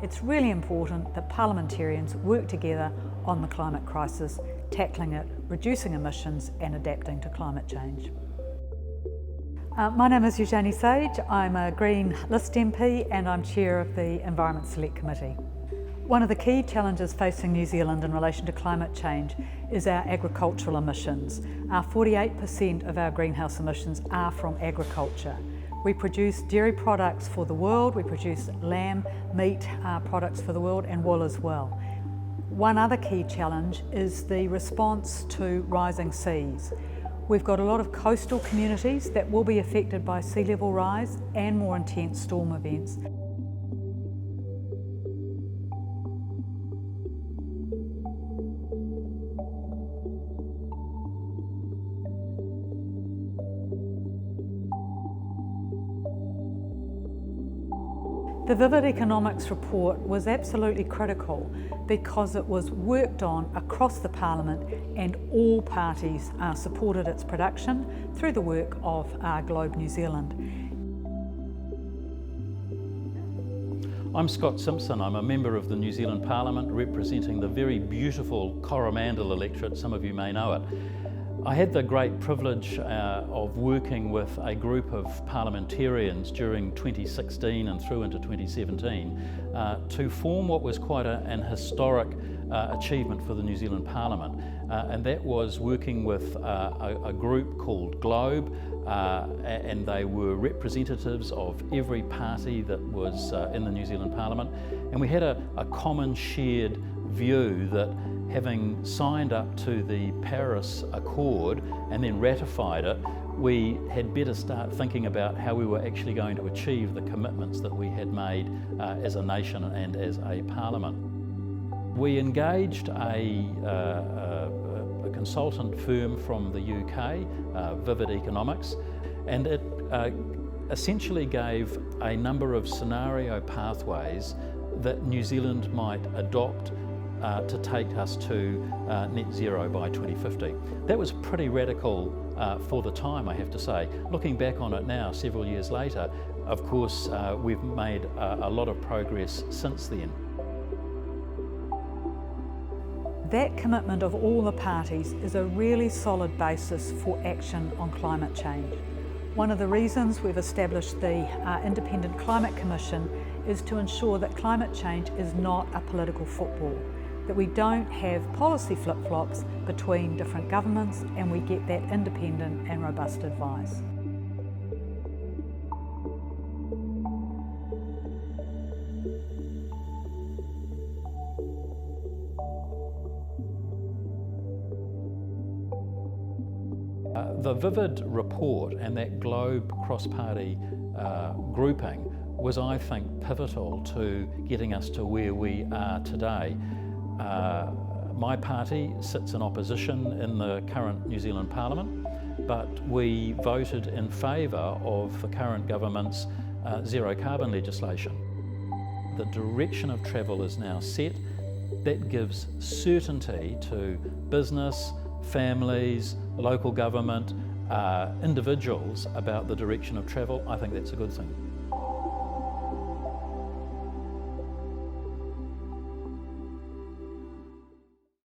It's really important that parliamentarians work together on the climate crisis, tackling it, reducing emissions and adapting to climate change. My name is Eugenie Sage. I'm a Green List MP and I'm Chair of the Environment Select Committee. One of the key challenges facing New Zealand in relation to climate change is our agricultural emissions. 48% of our greenhouse emissions are from agriculture. We produce dairy products for the world, we produce lamb, meat products for the world and wool as well. One other key challenge is the response to rising seas. We've got a lot of coastal communities that will be affected by sea level rise and more intense storm events. The Vivid Economics report was absolutely critical because it was worked on across the Parliament and all parties supported its production through the work of Globe New Zealand. I'm Scott Simpson. I'm a member of the New Zealand Parliament representing the very beautiful Coromandel electorate, some of you may know it. I had the great privilege of working with a group of parliamentarians during 2016 and through into 2017 to form what was quite an historic achievement for the New Zealand Parliament, and that was working with a group called Globe, and they were representatives of every party that was in the New Zealand Parliament, and we had a common shared view that having signed up to the Paris Accord and then ratified it, we had better start thinking about how we were actually going to achieve the commitments that we had made as a nation and as a parliament. We engaged a consultant firm from the UK, Vivid Economics, and it essentially gave a number of scenario pathways that New Zealand might adopt to take us to net zero by 2050. That was pretty radical for the time, I have to say. Looking back on it now, several years later, of course, we've made a lot of progress since then. That commitment of all the parties is a really solid basis for action on climate change. One of the reasons we've established the Independent Climate Commission is to ensure that climate change is not a political football, that we don't have policy flip-flops between different governments and we get that independent and robust advice. The Vivid report and that Globe cross-party grouping was, I think, pivotal to getting us to where we are today. My party sits in opposition in the current New Zealand Parliament, but we voted in favour of the current government's zero carbon legislation. The direction of travel is now set. That gives certainty to business, families, local government, individuals about the direction of travel. I think that's a good thing.